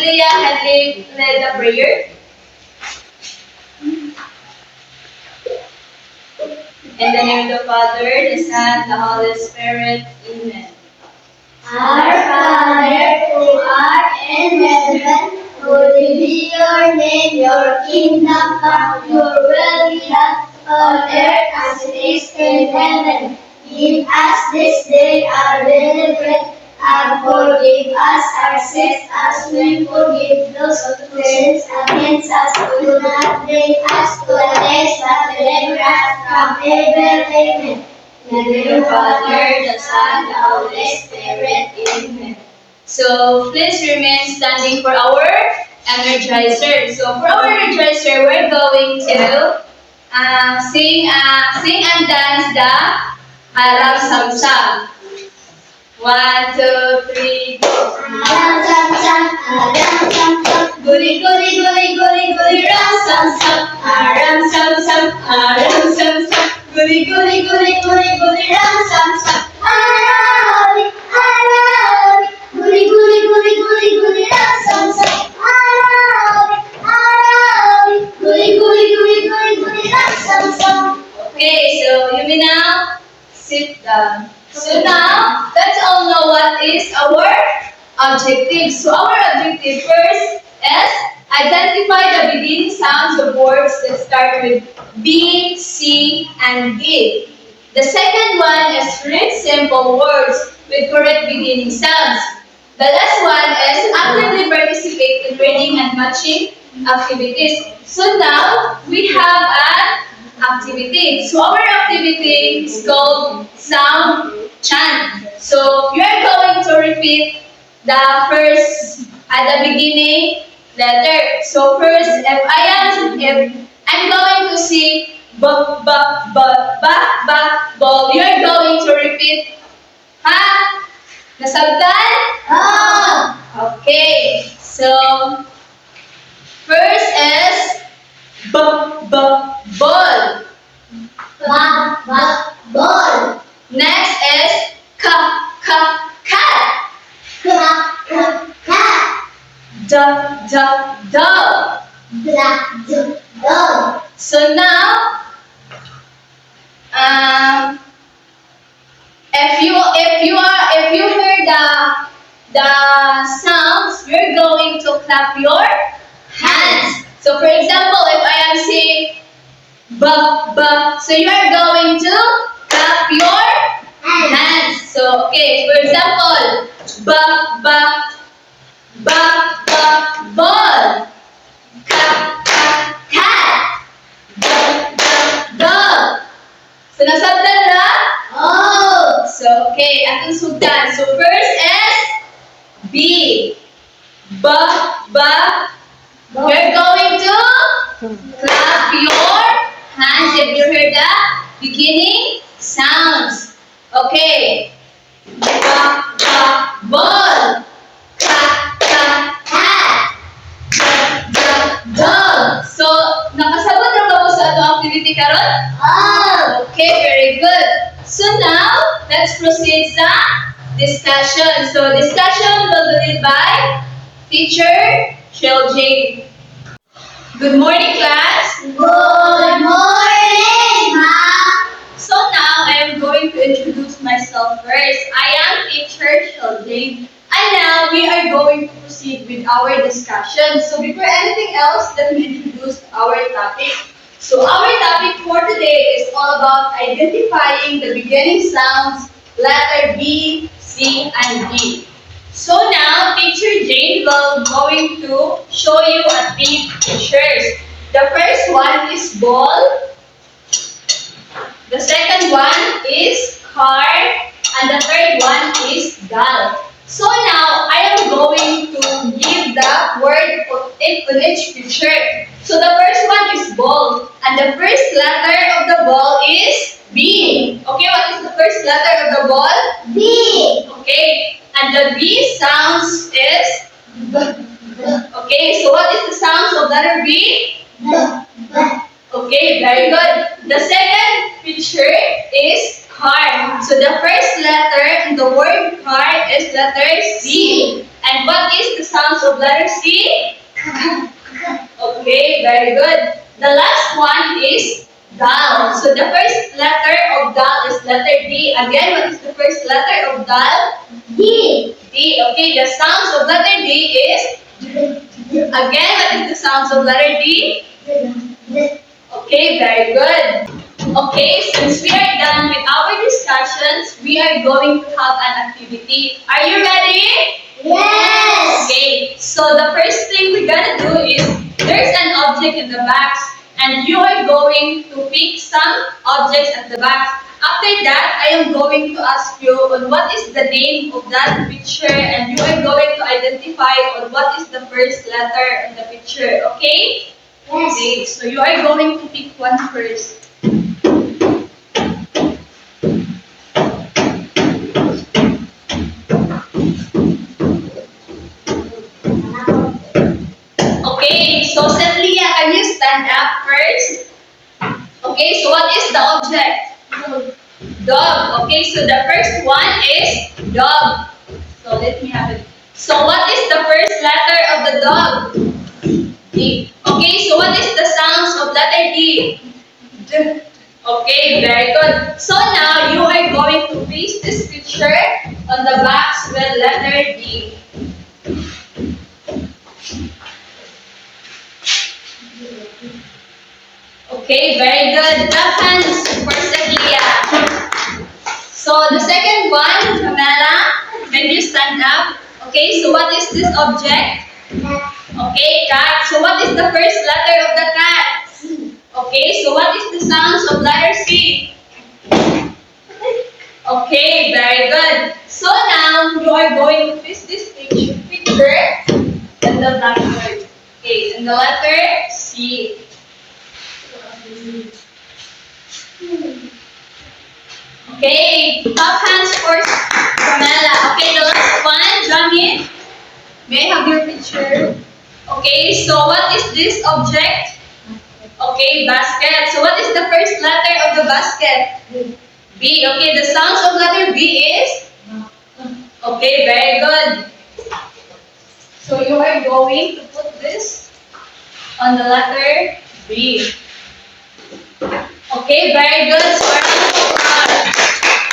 Leah had led the prayer. In the name of the Father, the Son, the Holy Spirit. Amen. Our Father, who art in heaven, holy be your name, your kingdom come, your will be done on earth as it is in heaven. Give us this day our daily bread, and forgive us our sins as we forgive those who sin against us. Do not bring us to a test, but deliver us from evil. Amen. In the name of the Father, the Son, the Holy Spirit. Amen. So please remain standing for our energizer. So for our energizer, we're going to sing and dance the Aram Samsam. 1, 2, 3, go. Aram sam sam, aram sam sam, Guli guli guli guli guli ram sam sam. Aram sam sam, aram sam sam. Guli guli guli guli guli ram sam sam. Arabi, Arabi, guli guli guli guli guli ram sam sam. Arabi, Arabi, guli guli guli guli guli ram sam sam. Okay, so you may now sit down. So now, let's all know what is our objective. So our objective first is identify the beginning sounds of words that start with B, C, and D. The second one is read simple words with correct beginning sounds. The last one is actively participate in reading and matching activities. So now, we have an activity. So our activity is called sound chant. So you are going to repeat the first at the beginning letter. So first, if I'm going to sing b b b ba ba ball, you are going to repeat. Ha? Nasabtan? Oh, Okay. So first is b b ball. ba ba ball, Next is ka cat. ka ka cat, Da dog. da dog. So now, if you hear the sounds, you're going to clap your hands. So for example, if I am saying ba, so you are going to clap your hands. So okay, for example, ba ball. Cat. Dog. So nasabtan na? Oh, So okay, atong sugdan. So first is B. Ba. We're going to clap your hands if you hear the beginning sounds. Okay. Ball. cat, Dog. So, nakasabot na ba mo sa atong activity karon? oh. Okay, very good. So now, let's proceed sa discussion. So, discussion will be led by Teacher Shell Jane. Good morning, class. Good morning, ma'am. So now, I am going to introduce myself first. I am Teacher Shell Jane. And now, we are going to proceed with our discussion. So before anything else, let me introduce our topic. So our topic for today is all about identifying the beginning sounds, letter B, C, and D. So now, Teacher Jane will going to show you a 3 pictures. The first one is ball. The second one is car. And the third one is doll. So now, I am going to give the word in each picture. So the first one is ball. And the first letter of the ball is B. Okay, what is the first letter of the ball? B, Okay, and the B sounds is b, okay. So what is the sounds of letter B? b. Okay, very good. The second picture is car. So the first letter in the word car is letter C. And what is the sounds of letter C? Okay, very good. The last one is dal. So the first letter of dal is letter D. Again, what is the first letter of dal? D. D. Okay, the sounds of letter D is. Again, what is the sounds of letter D? Okay, very good. Okay, since we are done with our discussions, we are going to have an activity. Are you ready? Yes. Okay, so the first thing we're gonna do is there's an object in the box and you are going to pick some objects at the box. After that, I am going to ask you on what is the name of that picture and you are going to identify on what is the first letter of the picture, okay? Yes. Okay, so you are going to pick one first. Okay, so Cecilia, can you stand up first? Okay, so what is the object? Dog. Okay, so the first one is dog. So let me have it. So what is the first letter of the dog? D. Okay, so what is the sounds of letter D? D. Okay, very good. So now you are going to paste this picture on the box with letter D. Okay, very good. Clap hands for Cecilia. So the second one, Jamela, can you stand up? Okay, so what is this object? Okay, cat. So what is the first letter of the cat? Okay, so what is the sounds of letter C? Okay, very good. So now you are going to paste this picture in the blackboard. Okay, in the letter C. Okay, clap hands for Pamela. Okay, the last one, Jamie. May I have your picture? Okay, so what is this object? Okay, basket. So what is the first letter of the basket? B. Okay, the sounds of letter B is? Okay, very good. So you are going to put this on the letter B. Okay, very good. So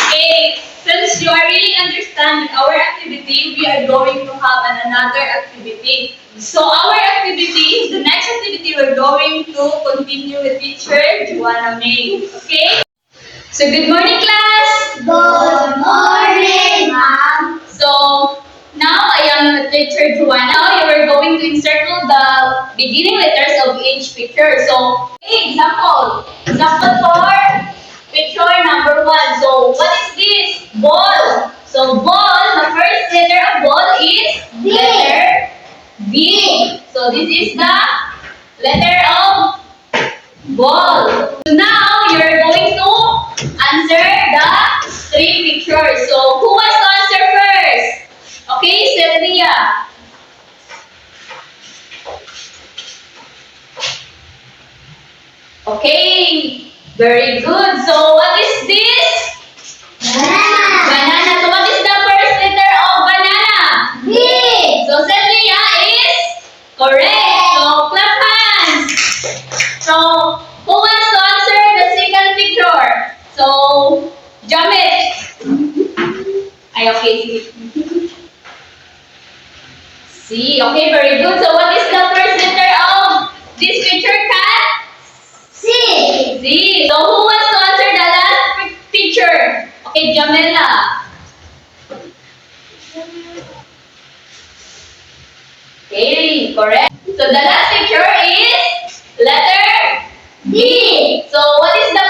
okay, since you are really understanding our activity, we are going to have another activity. So our activity, the next activity, we're going to continue with teacher Juana May. Okay? So good morning, class. Good morning, ma'am. So now I am teacher Juana. Now you are going to encircle the beginning letters of each picture. So, example. Example for picture number 1. So, what is this? Ball. So, ball, the first letter of ball is B. letter B. So, this is the letter of ball. So, now you're going to answer the 3 pictures. So, who wants to answer first? Okay, Sylvia. Okay, very good. So what is this? Banana. Banana. So what is the first letter of banana? B. So Sylvia is correct. So clap hands. So who wants to answer the second picture? So Jamit. Ay, okay. C. Okay, very good. So what is the first letter of this picture, Kat? C. Z. So who wants to answer the last picture? Okay, Jamela. Okay, correct. So the last picture is letter D. So what is the